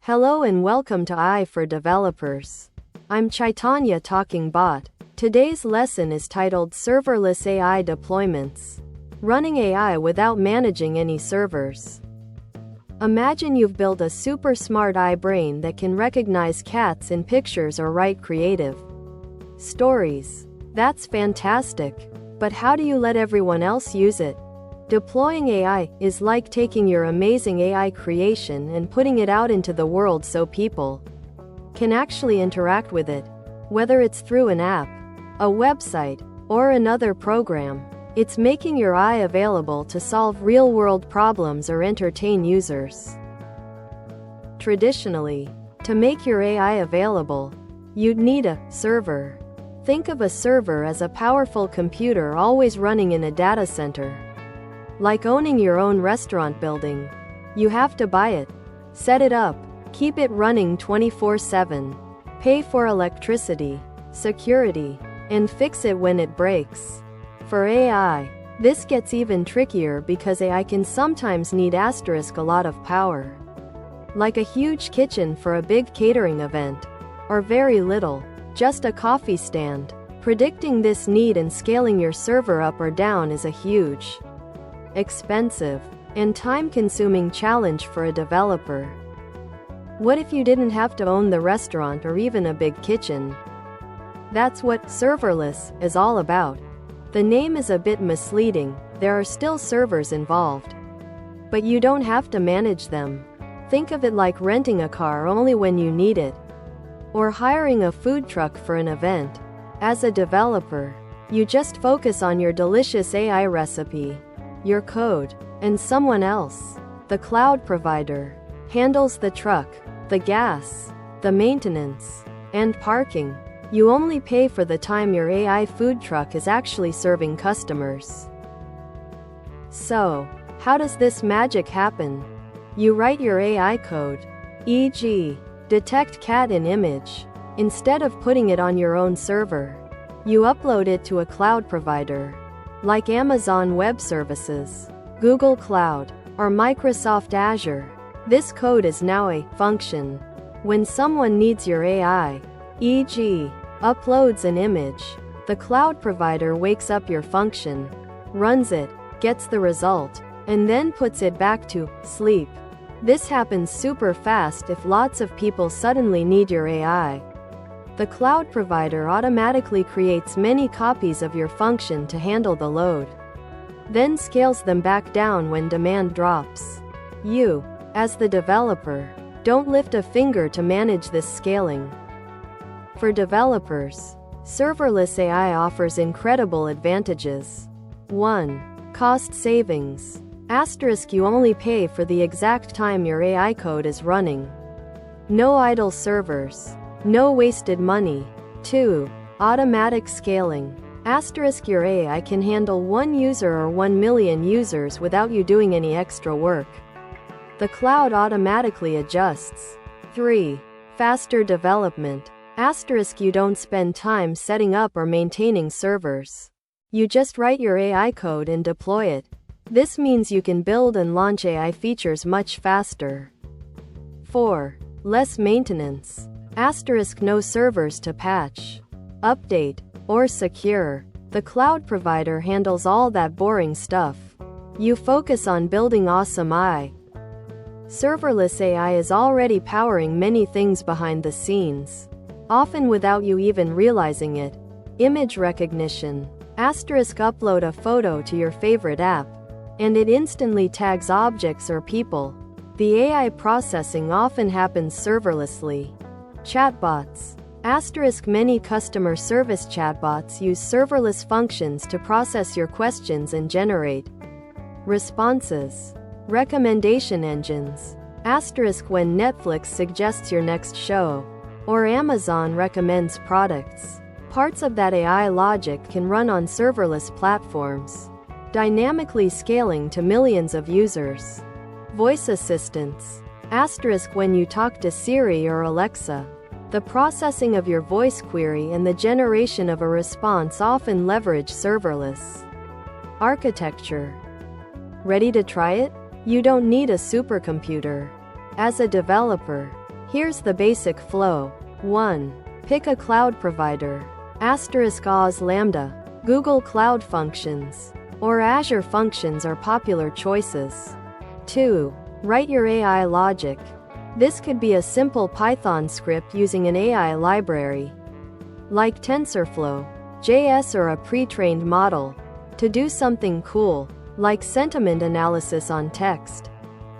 Hello and welcome to AI for Developers. I'm Chaitanya talking bot. Today's lesson is titled Serverless AI Deployments. Running AI without managing any servers. Imagine you've built a super smart AI brain that can recognize cats in pictures or write creative stories. That's fantastic. But how do you let everyone else use it? Deploying AI is like taking your amazing AI creation and putting it out into the world so people can actually interact with it. Whether it's through an app, a website, or another program, it's making your AI available to solve real-world problems or entertain users. Traditionally, to make your AI available, you'd need a server. Think of a server as a powerful computer always running in a data center. Like owning your own restaurant building. You have to buy it, set it up, keep it running 24/7, pay for electricity, security, and fix it when it breaks. For AI, this gets even trickier because AI can sometimes need a lot of power. Like a huge kitchen for a big catering event. Or very little, just a coffee stand. Predicting this need and scaling your server up or down is a huge, expensive, and time-consuming challenge for a developer. What if you didn't have to own the restaurant or even a big kitchen? That's what serverless is all about. The name is a bit misleading, there are still servers involved. But you don't have to manage them. Think of it like renting a car only when you need it. Or hiring a food truck for an event. As a developer, you just focus on your delicious AI recipe, your code, and someone else, the cloud provider, handles the truck, the gas, the maintenance, and parking. You only pay for the time your AI food truck is actually serving customers. So, how does this magic happen? You write your AI code, e.g., detect cat in image. Instead of putting it on your own server, you upload it to a cloud provider, like Amazon Web Services, Google Cloud, or Microsoft Azure. This code is now a function. When someone needs your AI, e.g., uploads an image, the cloud provider wakes up your function, runs it, gets the result, and then puts it back to sleep. This happens super fast if lots of people suddenly need your AI. The cloud provider automatically creates many copies of your function to handle the load, then scales them back down when demand drops. You, as the developer, don't lift a finger to manage this scaling. For developers, serverless AI offers incredible advantages. 1. Cost savings. You only pay for the exact time your AI code is running. No idle servers. No wasted money. 2. Automatic scaling. Your AI can handle 1 user or 1 million users without you doing any extra work. The cloud automatically adjusts. 3. Faster development. You don't spend time setting up or maintaining servers. You just write your AI code and deploy it. This means you can build and launch AI features much faster. 4. Less maintenance. No servers to patch, update, or secure. The cloud provider handles all that boring stuff. You focus on building awesome AI. Serverless AI is already powering many things behind the scenes, often without you even realizing it. Image recognition. Upload a photo to your favorite app, and it instantly tags objects or people. The AI processing often happens serverlessly. Chatbots. Many customer service chatbots use serverless functions to process your questions and generate responses. Recommendation engines. When Netflix suggests your next show, or Amazon recommends products, parts of that AI logic can run on serverless platforms, dynamically scaling to millions of users. Voice assistants. When you talk to Siri or Alexa, the processing of your voice query and the generation of a response often leverage serverless architecture. Ready to try it? You don't need a supercomputer. As a developer, Here's the basic flow. 1. Pick a cloud provider. Oz Lambda, Google Cloud Functions, or Azure Functions are popular choices. 2. Write your AI logic. This could be a simple Python script using an AI library, like TensorFlow, JS, or a pre-trained model, to do something cool, like sentiment analysis on text.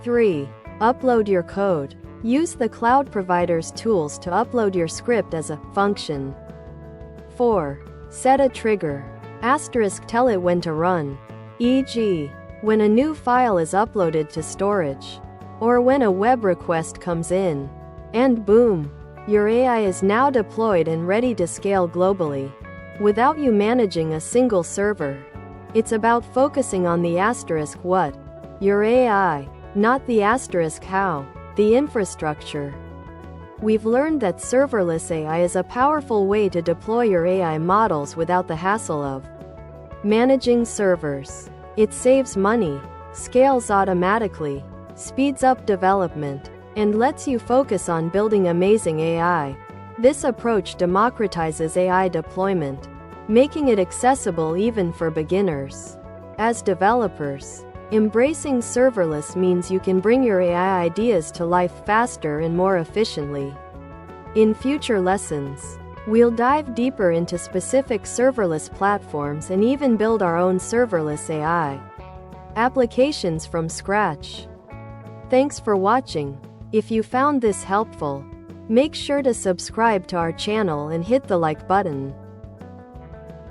3. Upload your code. Use the cloud provider's tools to upload your script as a function. 4. Set a trigger. Tell it when to run. E.g., when a new file is uploaded to storage, or when a web request comes in. And boom! Your AI is now deployed and ready to scale globally, without you managing a single server. It's about focusing on the what, your AI, not the how, the infrastructure. We've learned that serverless AI is a powerful way to deploy your AI models without the hassle of managing servers. It saves money, scales automatically, speeds up development, and lets you focus on building amazing AI. This approach democratizes AI deployment, making it accessible even for beginners. As developers, embracing serverless means you can bring your AI ideas to life faster and more efficiently. In future lessons, we'll dive deeper into specific serverless platforms and even build our own serverless AI applications from scratch. Thanks for watching. If you found this helpful, make sure to subscribe to our channel and hit the like button.